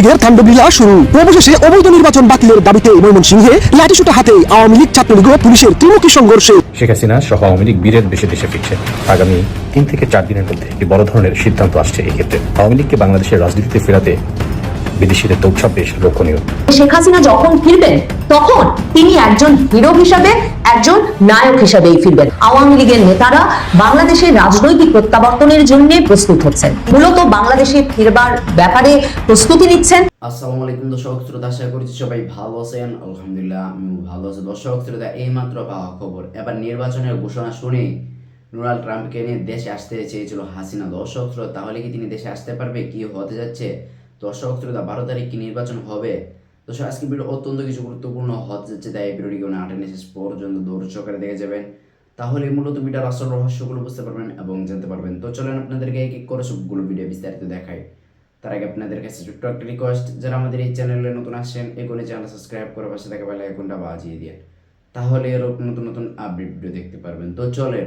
ছাত্রলীগের তাণ্ডবলীলা শুরু। অবশেষে অবৈধ নির্বাচন বাতিলের দাবিতে ময়মনসিংহে লাঠিসোঁটা হাতে আওয়ামী লীগ ছাত্রলীগ ও পুলিশের ত্রিমুখী সংঘর্ষে শেখ হাসিনা সহ আওয়ামী লীগ বীরের বেশে দেশে ফিরছে। আগামী 3 থেকে 4 দিনের মধ্যে একটি বড় ধরনের সিদ্ধান্ত আসছে। এই ক্ষেত্রে আওয়ামী লীগকে বাংলাদেশের রাজনীতিতে ফেরাতে বিদেশিদের দৌড়ঝাঁপ বেশ লক্ষণীয়। শেখ হাসিনা যখন ফিরবেন তখন তিনি একজন হিরো হিসাবে, একজন নায়ক হিসাবেই ফিরবেন। আওয়ামী লীগের নেতারা বাংলাদেশের রাজনৈতিক প্রত্যাবর্তনের জন্য প্রস্তুত হচ্ছেন, মূলত বাংলাদেশে ফিরবার ব্যাপারে প্রস্তুতি নিচ্ছেন। আসসালামু আলাইকুম দর্শক শ্রোতা, আশা করছি সবাই ভালো আছেন। আলহামদুলিল্লাহ আমিও ভালো আছি। দর্শক শ্রোতা, এইমাত্র পাওয়া খবর, এবার নির্বাচনের ঘোষণা শুনে ডোনাল্ড ট্রাম্পকে নিয়ে দেশে আসতে চেয়েছিল হাসিনা। দর্শক শ্রোতা, তাহলে কি তিনি দেশে আসতে পারবে? কি হতে যাচ্ছে? দর্শক শ্রোতা, 12 তারিখ কি নির্বাচন হবে? দর্শক, আজকে ভিডিও অত্যন্ত কিছু গুরুত্বপূর্ণ হতে যাচ্ছে, তাই ভিডিওটিকে না টেনে শেষ পর্যন্ত ধৈর্য সহকারে দেখে যাবেন, তাহলে মূলত ভিডিওর আসল রহস্যগুলো বুঝতে পারবেন এবং জানতে পারবেন। তো চলেন আপনাদেরকে এক এক করে সবগুলো ভিডিও বিস্তারিত দেখাই। তার আগে আপনাদের কাছে ছোট্ট একটা রিকোয়েস্ট, যারা আমাদের এই চ্যানেলে নতুন আসছেন, এখনই চ্যানেল সাবস্ক্রাইব করে পাশে থাকা বেল আইকনটা বাজিয়ে দিয়ে, তাহলে এরকম নতুন নতুন আপডেট ভিডিও দেখতে পারবেন। তো চলেন।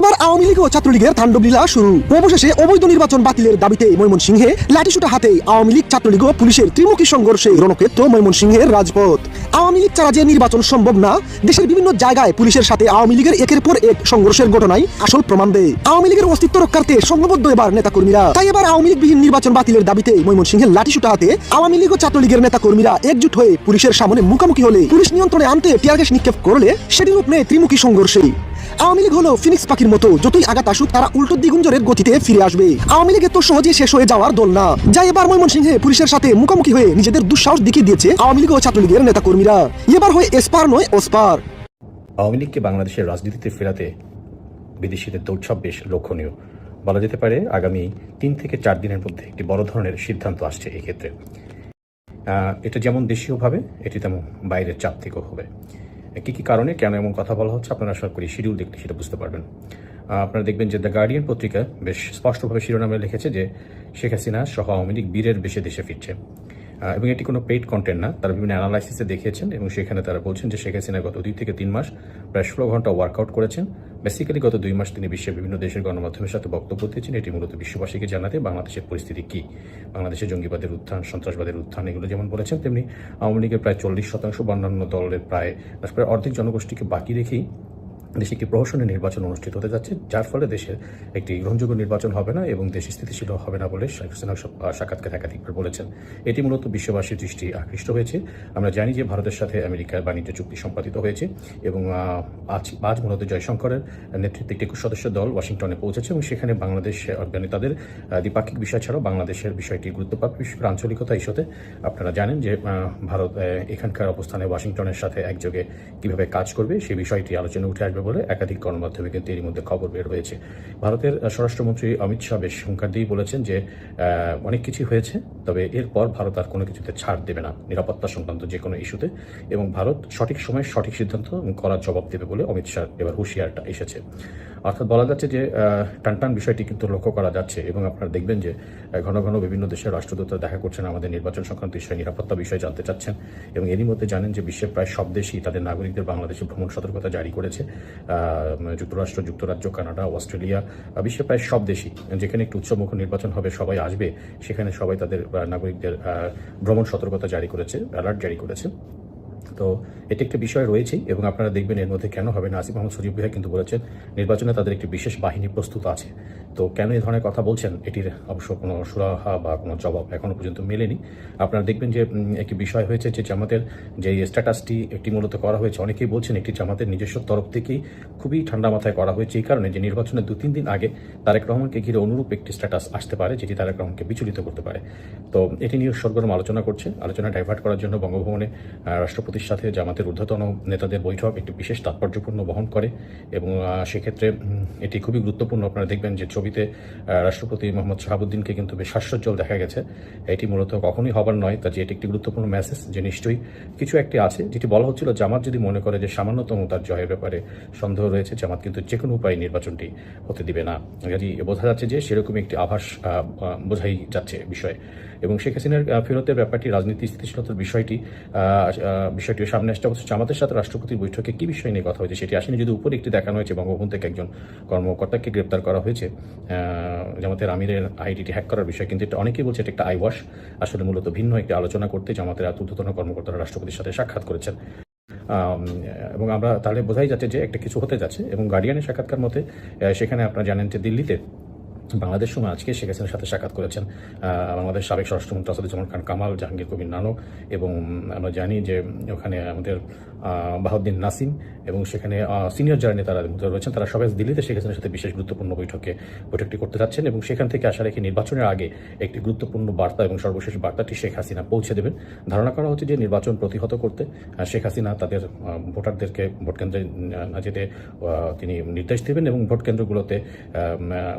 এবার আওয়ামী লীগ ও ছাত্রলীগের তাণ্ডবলীলা শুরু। অবশেষে অবৈধ নির্বাচন বাতিলের দাবিতে ময়মনসিংহে লাঠিসোঁটা হাতে আওয়ামী লীগ ছাত্রলীগ ও পুলিশের ত্রিমুখী সংঘর্ষে রণক্ষেত্র ময়মনসিংহের রাজপথ। আওয়ামী লীগ ছাড়া যে নির্বাচন সম্ভব না, দেশের বিভিন্ন জায়গায় পুলিশের সাথে আওয়ামী লীগের একের পর এক সংঘর্ষের ঘটনায় আসল প্রমাণ দেয়। আওয়ামী লীগের অস্তিত্ব রক্ষার্থে সংঘবদ্ধ এবার নেতাকর্মীরা। তাই এবার আওয়ামী লীগবিহীন নির্বাচন বাতিলের দাবিতে ময়মনসিংহে লাঠিসোঁটা হাতে আওয়ামী লীগ ও ছাত্রলীগের নেতাকর্মীরা একজুট হয়ে পুলিশের সামনে মুখোমুখি হলে পুলিশ নিয়ন্ত্রণে আনতে টিয়ার গ্যাস নিক্ষেপ করলে সেটি রূপ নেয় ত্রিমুখী সংঘর্ষে। আওয়ামী লীগ হলো ফিনিক্স পাখির মতো, যতই আঘাত আসুক তারা উল্টো দ্বিগুঞ্জরের গতিতে ফিরে আসবে। আওয়ামী লীগের তো সহজে শেষ হয়ে যাওয়ার দল না, যা এবার ময়মনসিংহে পুলিশের সাথে মুখোমুখি হয়ে নিজেদের দুঃসাহস দেখিয়ে দিয়েছে আওয়ামী লীগ ও ছাত্রলীগের নেতাকর্মীরা। এবার হয় এসপার নয় ওসপার। আওয়ামী লীগকে বাংলাদেশের রাজনীতিতে ফেরাতে বিদেশিদের দৌড়ঝাঁপ বেশ লক্ষণীয়। বলা যেতে পারে আগামী 3 থেকে 4 দিনের মধ্যে একটি বড় ধরনের সিদ্ধান্ত আসছে। এই ক্ষেত্রে এটা যেমন দেশীয়ভাবে, এটি তেমন বাইরের চাপ থেকেও হবে। কি কি কারণে কেন এমন কথা বলা হচ্ছে, আপনারা আশা করি শিডিউল দেখলে সেটা বুঝতে পারবেন। আপনারা দেখবেন যে দ্য গার্ডিয়ান পত্রিকা বেশ স্পষ্টভাবে শিরোনামে লিখেছে যে শেখ হাসিনা সহ আওয়ামী লীগ বীরের বেশে দেশে ফিরছে। এবং এটি কোনো পেইড কন্টেন্ট না, তারা বিভিন্ন অ্যানালাইসিসে দেখিয়েছেন এবং সেখানে তারা বলছেন যে শেখ হাসিনা গত 2 থেকে 3 মাস প্রায় 16 ঘন্টা ওয়ার্কআউট করেছেন। বেসিক্যালি গত 2 মাস তিনি বিশ্বের বিভিন্ন দেশের গণমাধ্যমের সাথে বক্তব্য দিয়েছেন। এটি মূলত বিশ্ববাসীকে জানাতে বাংলাদেশের পরিস্থিতি কী, বাংলাদেশের জঙ্গিবাদের উত্থান, সন্ত্রাসবাদের উত্থান, এগুলো যেমন বলেছেন, তেমনি আওয়ামী লীগের প্রায় 40% বা অন্যান্য দলের প্রায় অর্ধেক জনগোষ্ঠীকে বাকি রেখেই দেশে একটি প্রহসনের নির্বাচন অনুষ্ঠিত হতে যাচ্ছে, যার ফলে দেশের একটি গ্রহণযোগ্য নির্বাচন হবে না এবং দেশ স্থিতিশীল হবে না বলে শেখ হাসিনা সাক্ষাৎকারে একাধিকবার বলেছেন। এটি মূলত বিশ্ববাসীর দৃষ্টি আকৃষ্ট হয়েছে। আমরা জানি যে ভারতের সাথে আমেরিকার বাণিজ্য চুক্তি সম্পাদিত হয়েছে এবং আজ মূলত জয়শঙ্করের নেতৃত্বে একটি 21 সদস্য দল ওয়াশিংটনে পৌঁছেছে এবং সেখানে বাংলাদেশ তাদের দ্বিপাক্ষিক বিষয় ছাড়াও বাংলাদেশের বিষয়টি গুরুত্ব পাবে। বিশেষ করে আঞ্চলিকতা ইস্যুতে আপনারা জানেন যে ভারত এখানকার অবস্থানে ওয়াশিংটনের সাথে একযোগে কিভাবে কাজ করবে সেই বিষয়টি আলোচনা উঠে আসবে বলে একাধিক গণমাধ্যমে কিন্তু এর মধ্যে খবর বের হয়েছে। ভারতের স্বরাষ্ট্রমন্ত্রী অমিত শাহ বেশ হুঙ্কার দিয়ে বলেছেন যে অনেক কিছু হয়েছে, তবে এরপর ভারত আর কোনো কিছুতে ছাড় দেবে না নিরাপত্তা সংক্রান্ত যে কোনো ইস্যুতে, এবং ভারত সঠিক সময়ে সঠিক সিদ্ধান্ত করার জবাব দেবে বলে অমিত শাহ এবার হুঁশিয়ারটা এসেছে। অর্থাৎ বলা যাচ্ছে যে টানটান বিষয়টি কিন্তু লক্ষ্য করা যাচ্ছে এবং আপনারা দেখবেন যে ঘন ঘন বিভিন্ন দেশের রাষ্ট্রদূতরা দেখা করছেন, আমাদের নির্বাচন সংক্রান্ত বিষয়, নিরাপত্তা বিষয়ে জানতে চাচ্ছেন এবং এরই মধ্যে জানেন যে বিশ্বের প্রায় সব দেশই তাদের নাগরিকদের বাংলাদেশে ভ্রমণ সতর্কতা জারি করেছে। যুক্তরাষ্ট্র, যুক্তরাজ্য, কানাডা, অস্ট্রেলিয়া, বিশ্বের প্রায় সব দেশই যেখানে একটি উৎসবমুখর নির্বাচন হবে, সবাই আসবে, সেখানে সবাই তাদের নাগরিকদের ভ্রমণ সতর্কতা জারি করেছে, অ্যালার্ট জারি করেছে। তো এটি একটা বিষয় রয়েছেই এবং আপনারা দেখবেন এর মধ্যে কেন হবে না। আসিফ মাহমুদ সজীব ভাই কিন্তু বলেছেন নির্বাচনে তাদের একটি বিশেষ বাহিনী প্রস্তুত আছে। তো কেন এই ধরনের কথা বলছেন, এটির অবশ্য কোনো সুরাহা বা কোনো জবাব এখনো পর্যন্ত মেলেনি। আপনারা দেখবেন যে একটি বিষয় হয়েছে যে জামাতের যে স্ট্যাটাসটি একটি মূলত করা হয়েছে, অনেকেই বলছেন একটি জামাতের নিজস্ব তরফ থেকেই খুবই ঠান্ডা মাথায় করা হয়েছে, এই কারণে যে নির্বাচনের 2-3 দিন আগে তারেক রহমানকে ঘিরে অনুরূপ একটি স্ট্যাটাস আসতে পারে যেটি তারেক রহমানকে বিচলিত করতে পারে। তো এটি নিয়ে সরগরম আলোচনা করছে। আলোচনা ডাইভার্ট করার জন্য বঙ্গভবনে রাষ্ট্রপতি রাষ্ট্রপতির সাথে জামাতের ঊর্ধ্বতন নেতাদের বৈঠক একটি বিশেষ তাৎপর্যপূর্ণ বহন করে এবং সেক্ষেত্রে এটি খুবই গুরুত্বপূর্ণ। আপনারা দেখবেন যে ছবিতে রাষ্ট্রপতি মোহাম্মদ শাহাবুদ্দিনকে কিন্তু বেশ হাস্যোজ্জ্বল দেখা গেছে। এটি মূলত কখনোই হবার নয়, তা যে এটি একটি গুরুত্বপূর্ণ মেসেজ যে নিশ্চয়ই কিছু একটি আছে। যেটি বলা হচ্ছিল, জামাত যদি মনে করে যে সামান্যতম তার জয়ের ব্যাপারে সন্দেহ রয়েছে, জামাত কিন্তু যে কোনো উপায়ে নির্বাচনটি হতে দিবে না। কাজেই বোঝা যাচ্ছে যে সেরকমই একটি আভাস বোঝাই যাচ্ছে বিষয়ে। এবং শেখ হাসিনার ফেরতের ব্যাপারটি রাজনীতি স্থিতিশীলতার বিষয়টিও সামনে আসছে। অবশ্য জামাতের সাথে রাষ্ট্রপতির বৈঠকে কি বিষয় নিয়ে কথা হয়েছে সেটি আসেনি, যদি উপরে একটি দেখানো হয়েছে বঙ্গভবন থেকে একজন কর্মকর্তাকে গ্রেপ্তার করা হয়েছে জামাতের আমিরের আইডিটি হ্যাক করার বিষয়, কিন্তু এটা অনেকেই বলছে এটা একটা আইওয়াশ। আসলে মূলত ভিন্ন একটি আলোচনা করতে জামাতের ঊর্ধ্বতন কর্মকর্তারা রাষ্ট্রপতির সাথে সাক্ষাৎ করেছেন। এবং আমরা তাহলে বোঝাই যাচ্ছে যে একটা কিছু হতে যাচ্ছে। এবং গার্ডিয়ানের সাক্ষাৎকার মতে সেখানে আপনারা জানেন যে দিল্লিতে বাংলাদেশ সময় আজকে শেখ হাসিনার সাথে সাক্ষাৎ করেছেন বাংলাদেশ সাবেক স্বরাষ্ট্রমন্ত্রী আসাদুজ্জামান খান কামাল, জাহাঙ্গীর কবির নানক, এবং আমরা জানি যে ওখানে আমাদের বাহাউদ্দিন নাসিম এবং সেখানে সিনিয়র যারা নেতারা রয়েছেন তারা সবাই দিল্লিতে শেখ হাসিনার সাথে বিশেষ গুরুত্বপূর্ণ বৈঠকটি করতে যাচ্ছেন। এবং সেখান থেকে আশা রেখে নির্বাচনের আগে একটি গুরুত্বপূর্ণ বার্তা এবং সর্বশেষ বার্তাটি শেখ হাসিনা পৌঁছে দেবেন। ধারণা করা হচ্ছে যে নির্বাচন প্রতিহত করতে শেখ হাসিনা তাদের ভোটারদেরকে ভোটকেন্দ্রে না যেতে তিনি নির্দেশ দেবেন এবং ভোটকেন্দ্রগুলোতে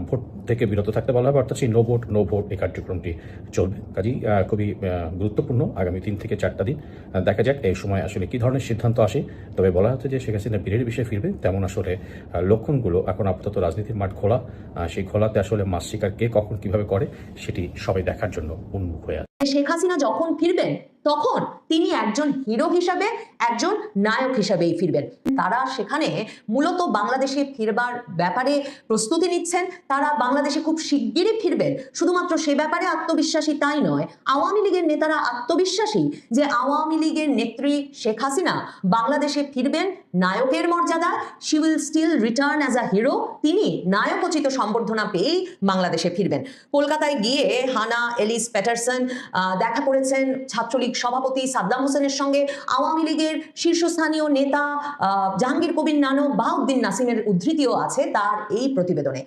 ভোট থেকে বিরত থাকতে বলা হবে, অর্থাৎ সেই নো ভোট এই কার্যক্রমটি চলবে। কাজেই খুবই গুরুত্বপূর্ণ আগামী 3 থেকে 4টা দিন। দেখা যাক এই সময় আসলে কি ধরনের সিদ্ধান্ত আসে। তবে বলা হচ্ছে যে শেখ হাসিনা বীরের বিষয়ে ফিরবে, তেমন আসলে লক্ষণগুলো এখন আপাতত রাজনীতির মাঠ খোলা। সেই খোলাতে আসলে মাছ শিকার কে কখন কিভাবে করে সেটি সবাই দেখার জন্য উন্মুখ হয়ে আছে। শেখ হাসিনা যখন ফিরবেন তখন তিনি একজন হিরো হিসাবে, একজন নায়ক হিসাবেই ফিরবেন। তারা সেখানে মূলত বাংলাদেশে ফিরবার ব্যাপারে প্রস্তুতি নিচ্ছেন। তারা বাংলাদেশে খুব শিগগিরই ফিরবেন। শুধুমাত্র সে ব্যাপারে আত্মবিশ্বাসী তাই নয়, আওয়ামী লীগের নেতারা আত্মবিশ্বাসী যে আওয়ামী লীগের নেত্রী শেখ হাসিনা বাংলাদেশে ফিরবেন নায়কের মর্যাদা। She will still return as a hero. তিনি নায়কোচিত সম্বর্ধনা পেয়েই বাংলাদেশে ফিরবেন। কলকাতায় গিয়ে হানা এলিস প্যাটারসন দেখা করেছেন ছাত্রলীগ সভাপতি সাদ্দাম হোসেনের সঙ্গে। আওয়ামী লীগের শীর্ষস্থানীয় নেতা জাহাঙ্গীর কবির নানক, বাহাউদ্দিন নাসিমের উদ্ধৃতিও আছে তার এই প্রতিবেদনে।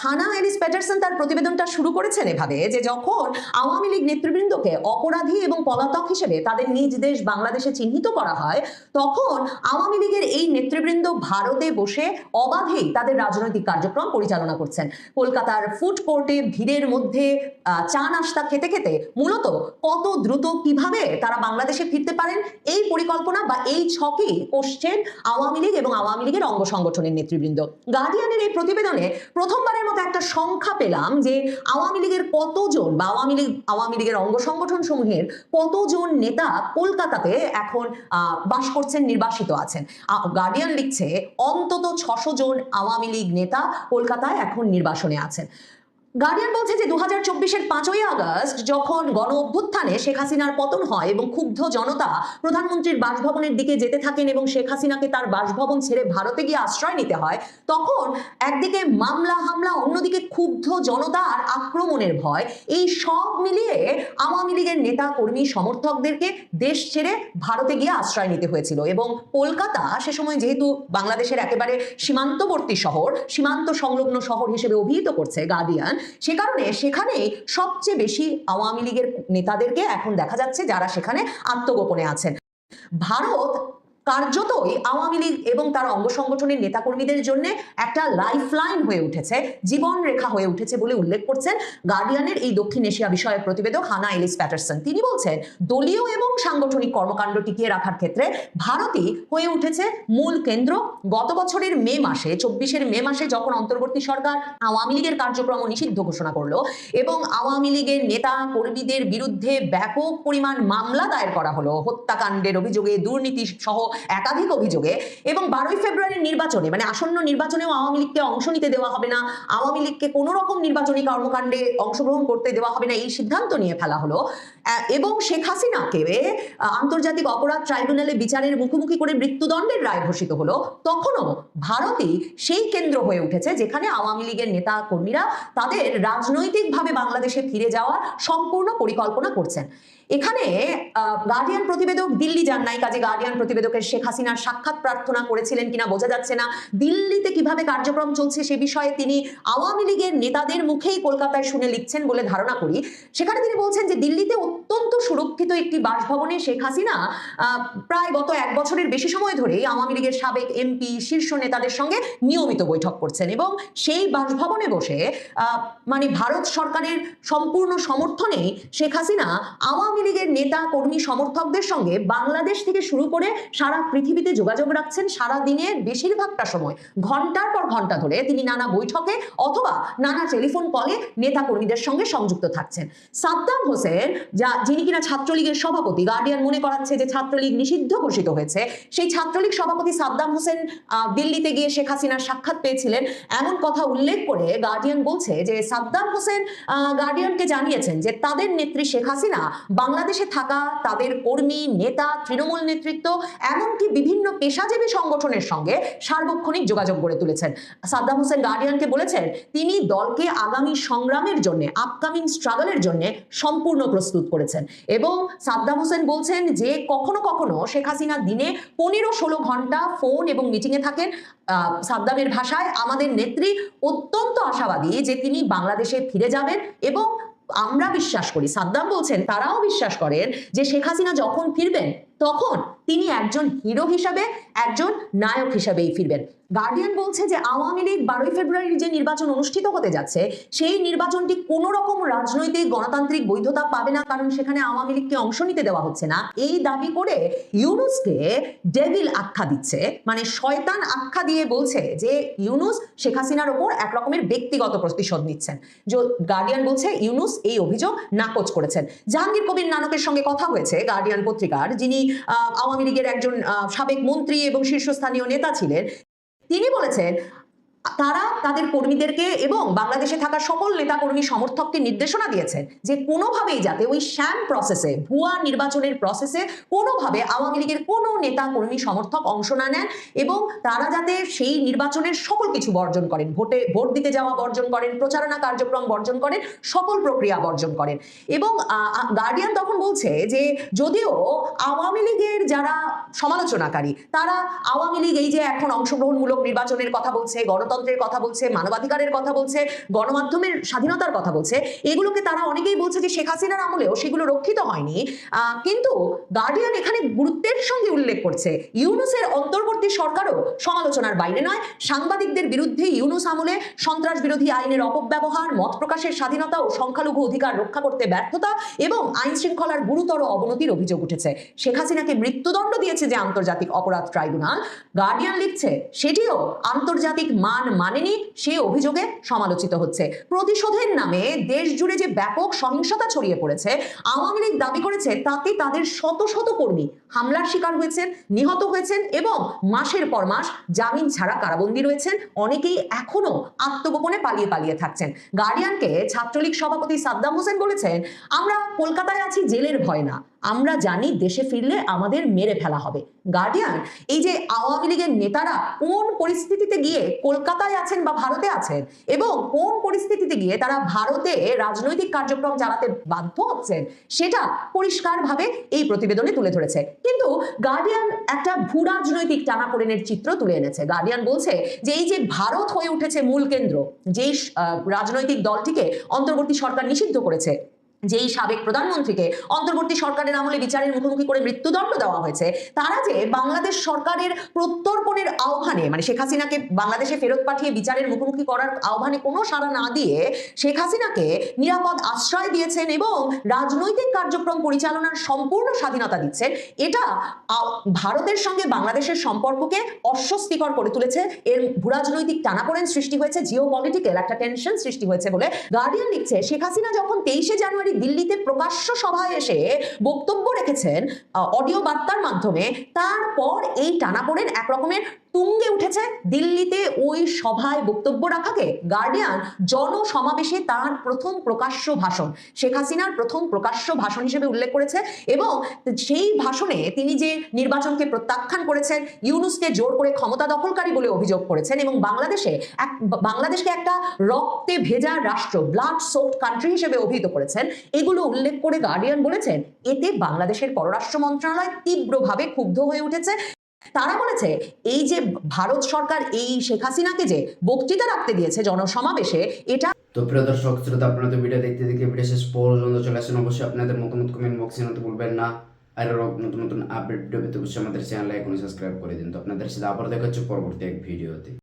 হানা এলিস প্যাটারসন তার প্রতিবেদনটা শুরু করেছেন এভাবে যে যখন আওয়ামী লীগ নেতৃবৃন্দকে অপরাধী এবং পলাতক হিসেবে তাদের নিজ দেশ বাংলাদেশে চিহ্নিত করা হয়, তখন আওয়ামী লীগের এই নেতৃবৃন্দ ভারতে বসে অবাধেই তাদের রাজনৈতিক কার্যক্রম পরিচালনা করছেন। কলকাতার ফুড কোর্টে ভিড়ের মধ্যে চা নাস্তা খেতে খেতে মূলত কত দ্রুত কিভাবে তারা বাংলাদেশে ফিরতে পারেন এই পরিকল্পনা বা এই ছকে কষছেন আওয়ামী লীগ এবং আওয়ামী লীগের অঙ্গ সংগঠনের নেতৃবৃন্দ। গার্ডিয়ানের এই প্রতিবেদনে প্রথমবারের মতো একটা সংখ্যা পেলাম যে আওয়ামী লীগের কতজন বা আওয়ামী লীগের অঙ্গ সংগঠন সমূহের কতজন নেতা কলকাতাতে এখন বাস করছেন, নির্বাসিত আছেন। গার্ডিয়ান লিখছে অন্তত 600 জন আওয়ামী লীগ নেতা কলকাতায় এখন নির্বাসনে আছেন। গার্ডিয়ান বলছে যে 2024-এর 5ই আগস্ট যখন গণ অভ্যুত্থানে শেখ হাসিনার পতন হয় এবং ক্ষুব্ধ জনতা প্রধানমন্ত্রীর বাসভবনের দিকে যেতে থাকেন এবং শেখ হাসিনাকে তার বাসভবন ছেড়ে ভারতে গিয়ে আশ্রয় নিতে হয়, তখন একদিকে মামলা হামলা, অন্যদিকে ক্ষুব্ধ জনতা আর আক্রমণের ভয়, এই সব মিলিয়ে আওয়ামী লীগের নেতা কর্মী সমর্থকদেরকে দেশ ছেড়ে ভারতে গিয়ে আশ্রয় নিতে হয়েছিল। এবং কলকাতা সে সময় যেহেতু বাংলাদেশের একেবারে সীমান্তবর্তী শহর, সীমান্ত সংলগ্ন শহর হিসেবে অভিহিত করছে গার্ডিয়ান, সে কারণে সেখানে সবচেয়ে বেশি আওয়ামী লীগের নেতাদেরকে এখন দেখা যাচ্ছে যারা সেখানে আত্মগোপনে আছেন। ভারত কার্যতই আওয়ামী লীগ এবং তার অঙ্গ সংগঠনের নেতাকর্মীদের জন্য একটা লাইফলাইন হয়ে উঠেছে, জীবন রেখা হয়ে উঠেছে বলে উল্লেখ করছেন গার্ডিয়ানের এই দক্ষিণ এশিয়া বিষয়ক প্রতিবেদক হানা এলিস প্যাটারসন। তিনি বলছেন দলীয় এবং সাংগঠনিক কর্মকাণ্ড টিকিয়ে রাখার ক্ষেত্রে ভারতই হয়ে উঠেছে মূল কেন্দ্র। গত বছরের মে মাসে, 24-এর মে মাসে যখন অন্তর্বর্তী সরকার আওয়ামী লীগের কার্যক্রম নিষিদ্ধ ঘোষণা করলো এবং আওয়ামী লীগের নেতা কর্মীদের বিরুদ্ধে ব্যাপক পরিমাণ মামলা দায়ের করা হলো হত্যাকাণ্ডের অভিযোগে, দুর্নীতি সহ একাধিক অভিযোগে, এবং 12ই ফেব্রুয়ারির নির্বাচনে মানে আসন্ন নির্বাচনেও আওয়ামী লীগকে অংশ নিতে দেওয়া হবে না, আওয়ামী লীগকে কোনো রকম নির্বাচনী কর্মকাণ্ডে অংশগ্রহণ করতে দেওয়া হবে না, এই সিদ্ধান্ত নিয়ে ফেলা হলো। এবং শেখ হাসিনাকে আন্তর্জাতিক অপরাধ ট্রাইব্যুনালে বিচারের মুখোমুখি করে মৃত্যুদণ্ডের রায় ঘোষিত হলো। তখনও ভারতই সেই কেন্দ্র হয়ে উঠেছে যেখানে আওয়ামী লীগের নেতা কর্মীরা তাদের রাজনৈতিকভাবে বাংলাদেশে ফিরে যাওয়ার সম্পূর্ণ পরিকল্পনা করছেন। এখানে গার্ডিয়ান প্রতিবেদক দিল্লি যান নাই, কাজে গার্ডিয়ান প্রতিবেদকের শেখ হাসিনার সাক্ষাৎ প্রার্থনা করেছিলেন কিনা বোঝা যাচ্ছে না। দিল্লিতে কিভাবে কার্যক্রম চলছে সে বিষয়ে তিনি আওয়ামী লীগের নেতাদের মুখেই কলকাতায় শুনে লিখছেন বলে ধারণা করি। সেখানে তিনি বলছেন যে দিল্লিতে অত্যন্ত সুরক্ষিত একটি বাসভবনে শেখ হাসিনা প্রায় গত 1 বছরের বেশি সময় ধরেই আওয়ামী লীগের সাবেক এমপি শীর্ষ নেতাদের সঙ্গে নিয়মিত বৈঠক করছেন এবং সেই বাসভবনে বসে মানে ভারত সরকারের সম্পূর্ণ সমর্থনে শেখ হাসিনা আওয়ামী লীগের নেতা কর্মী সমর্থকদের সঙ্গে বাংলাদেশ থেকে শুরু করে সারা পৃথিবীতে যোগাযোগ রাখছেন। সারা দিনের বেশিরভাগটা সময় ঘন্টার পর ঘন্টা ধরে তিনি নানা বৈঠকে অথবা নানা টেলিফোন কলে নেতা কর্মীদের সঙ্গে সংযুক্ত থাকছেন। সাদ্দাম হোসেন যিনি কিনা ছাত্রলীগের সভাপতি, গার্ডিয়ান মনে করাচ্ছে যে ছাত্রলীগ নিষিদ্ধ ঘোষিত হয়েছে, সেই ছাত্রলীগ সভাপতি সাদ্দাম হোসেন দিল্লিতে গিয়ে শেখ হাসিনার সাক্ষাৎ পেয়েছিলেন এমন কথা উল্লেখ করে গার্ডিয়ান বলছে যে সাদ্দাম হোসেন গার্ডিয়ানকে জানিয়েছেন যে তাদের নেত্রী শেখ হাসিনা বাংলাদেশে থাকা তাদের কর্মী, নেতা, তৃণমূল নেতৃত্ব এমনকি বিভিন্ন পেশাজীবী সংগঠনের সঙ্গে সার্বক্ষণিক যোগাযোগ গড়ে তুলেছেন। সাদ্দাম হোসেন গার্ডিয়ানকে বলেছেন তিনি দলকে আগামী সংগ্রামের জন্য, আপকামিং স্ট্রাগলের জন্য সম্পূর্ণ প্রস্তুত করেছেন এবং সাদ্দাম হোসেন বলছেন যে কখনো কখনো শেখ হাসিনা দিনে 15-16 ঘন্টা ফোন এবং মিটিংয়ে থাকেন। সাদ্দামের ভাষায় আমাদের নেত্রী অত্যন্ত আশাবাদী যে তিনি বাংলাদেশে ফিরে যাবেন এবং আমরা বিশ্বাস করি, সাদ্দাম বলছেন তারাও বিশ্বাস করেন যে শেখ হাসিনা যখন ফিরবেন তখন তিনি একজন হিরো হিসাবে, একজন নায়ক হিসাবেই ফিরবেন। গার্ডিয়ান বলছে যে আওয়ামী লীগ 12 ফেব্রুয়ারির যে নির্বাচন অনুষ্ঠিত হতে যাচ্ছে সেই নির্বাচনটি কোনো রকম রাজনৈতিক গণতান্ত্রিক বৈধতা পাবে না, কারণ সেখানে আওয়ামী লীগকে অংশ নিতে দেওয়া হচ্ছে না। এই দাবি করে ইউনূসকে ডেভিল আখ্যা দিচ্ছে, মানে শয়তান আখ্যা দিয়ে বলছে যে ইউনূস শেখ হাসিনার ওপর এক রকমের ব্যক্তিগত প্রতিশোধ নিচ্ছেন। গার্ডিয়ান বলছে ইউনূস এই অভিযোগ নাকচ করেছেন। জাহাঙ্গীর কবির নানকের সঙ্গে কথা হয়েছে গার্ডিয়ান পত্রিকার, যিনি আওয়ামী লীগের একজন সাবেক মন্ত্রী এবং শীর্ষস্থানীয় নেতা ছিলেন। তিনি বলেছেন তারা তাদের কর্মীদেরকে এবং বাংলাদেশে থাকা সকল নেতাকর্মী সমর্থককে নির্দেশনা দিয়েছেন যে কোনোভাবেই যাতে ওই শ্যাম প্রসেসে, ভুয়া নির্বাচনের প্রসেসে কোনোভাবে আওয়ামী লীগের কোনো নেতা কর্মী সমর্থক অংশ না নেন এবং তারা যাতে সেই নির্বাচনের সকল কিছু বর্জন করেন, ভোট দিতে যাওয়া বর্জন করেন, প্রচারণা কার্যক্রম বর্জন করেন, সকল প্রক্রিয়া বর্জন করেন। এবং গার্ডিয়ান তখন বলছে যে যদিও আওয়ামী লীগের যারা সমালোচনাকারী তারা আওয়ামী লীগ এই যে এখন অংশগ্রহণমূলক নির্বাচনের কথা বলছে, গণতন্ত্রের কথা বলছে, মানবাধিকারের কথা বলছে, গণমাধ্যমের স্বাধীনতার কথা বলছে, এগুলোকে তারা অনেকেই বলছে যে শেখ হাসিনার আমলেও সেগুলো রক্ষিত হয়নি, কিন্তু গার্ডিয়ান এখানে গুরুত্বের সঙ্গে উল্লেখ করছে ইউনূসের অন্তর্বর্তী সরকারও সমালোচনার বাইরে নয়। সাংবাদিকদের বিরুদ্ধে ইউনূস আমলে সন্ত্রাস বিরোধী আইনের অপব্যবহার, মত প্রকাশের স্বাধীনতা ও সংখ্যালঘু অধিকার রক্ষা করতে ব্যর্থতা এবং আইন শৃঙ্খলার গুরুতর অবনতির অভিযোগ উঠেছে। শেখ হাসিনাকে মৃত্যুদণ্ড দিয়েছে যে আন্তর্জাতিক অপরাধ ট্রাইব্যুনাল, গার্ডিয়ান লিখছে সেটিও আন্তর্জাতিক মান মানেনি, সে অভিযোগে সমালোচিত হচ্ছে। প্রতিশোধের নামে দেশ জুড়ে যে ব্যাপক সহিংসতা ছড়িয়ে পড়েছে, আওয়ামী লীগ দাবি করেছে তাতে তাদের শত শত কর্মী হামলার শিকার হয়েছেন, নিহত হয়েছেন এবং মাসের পর মাস জামিন ছাড়া কারাবন্দী রয়েছেন। অনেকেই এখনো আত্মগোপনে পালিয়ে থাকছেন। গার্ডিয়ানকে ছাত্রলীগ সভাপতি সাদ্দাম হোসেন বলেছেন, আমরা কলকাতায় আছি জেলের ভয় না, আমরা জানি দেশে ফিরলে আমাদের মেরে ফেলা হবে। গার্ডিয়ান এই যে আওয়ামী লীগের নেতারা কোন পরিস্থিতিতে গিয়ে কলকাতায় আছেন বা ভারতে আছেন এবং কোন পরিস্থিতিতে গিয়ে তারা ভারতে রাজনৈতিক কার্যক্রম চালাতে বাধ্য হচ্ছেন সেটা পরিষ্কারভাবে এই প্রতিবেদনে তুলে ধরেছে। কিন্তু গার্ডিয়ান একটা ভূ রাজনৈতিক টানাপোড়েনের চিত্র তুলে এনেছে। গার্ডিয়ান বলছে যে এই যে ভারত হয়ে উঠেছে মূল কেন্দ্র, যেই রাজনৈতিক দলটিকে অন্তর্বর্তী সরকার নিষিদ্ধ করেছে, যেই সাবেক প্রধানমন্ত্রীকে অন্তর্বর্তী সরকারের আমলে বিচারের মুখোমুখি করে মৃত্যুদণ্ড দেওয়া হয়েছে, তারা যে বাংলাদেশ সরকারের প্রত্যর্পণের আহ্বানে, মানে শেখ হাসিনাকে বাংলাদেশে ফেরত পাঠিয়ে বিচারের মুখোমুখি করার আহ্বানে কোনো সাড়া না দিয়ে শেখ হাসিনাকে নিরাপদ আশ্রয় দিয়েছেন এবং রাজনৈতিক কার্যক্রম পরিচালনার সম্পূর্ণ স্বাধীনতা দিচ্ছেন, এটা ভারতের সঙ্গে বাংলাদেশের সম্পর্ককে অস্বস্তিকর করে তুলেছে। এর ভূরাজনৈতিক টানাপোড়েন সৃষ্টি হয়েছে, জিও পলিটিক্যাল একটা টেনশন সৃষ্টি হয়েছে বলে গার্ডিয়ান লিখছে। শেখ হাসিনা যখন 23শে জানুয়ারি দিল্লিতে প্রকাশ্য সভায় এসে বক্তব্য রেখেছেন অডিও বার্তার মাধ্যমে, তারপর এই টানাপোড়েন এক রকমের তুঙ্গে উঠেছে দিল্লিতে ওই সভায় বক্তব্য রাখাকে গার্ডিয়ান জনসমাবেশে তার প্রথম প্রকাশ্য ভাষণ, শেখ হাসিনার প্রথম প্রকাশ্য ভাষণ হিসেবে উল্লেখ করেছে এবং সেই ভাষণে তিনি যে নির্বাচনকে প্রত্যাখ্যান করেছেন, ইউনূসকে জোর করে ক্ষমতা দখলকারী বলে অভিযোগ করেছেন এবং বাংলাদেশকে একটা রক্তে ভেজা রাষ্ট্র, ব্লাড সোকড কান্ট্রি হিসেবে অভিহিত করেছেন, এগুলো উল্লেখ করে গার্ডিয়ান বলেছেন এতে বাংলাদেশের পররাষ্ট্র মন্ত্রণালয় তীব্রভাবে ক্ষুব্ধ হয়ে উঠেছে। তারা বলেছে এই যে ভারত সরকার এই শেখ হাসিনাকে যে বক্তৃতা রাখতে দিয়েছে জনসমাবেশে, এটা তো প্রিয় দর্শক শ্রোতা, আপনারা তো ভিডিও দেখতে ভিডিও শেষ পর্যন্ত চলে আসেন। অবশ্যই আপনাদের মতামত কমেন্ট বক্সে জানাতে ভুলবেন না। আর নতুন নতুন আপডেট ভিডিও পেতে অবশ্যই আমাদের চ্যানেল এখনই সাবস্ক্রাইব করে দিন। তো আপনাদের সাথে আবার দেখা হচ্ছে পরবর্তী এক ভিডিওতে।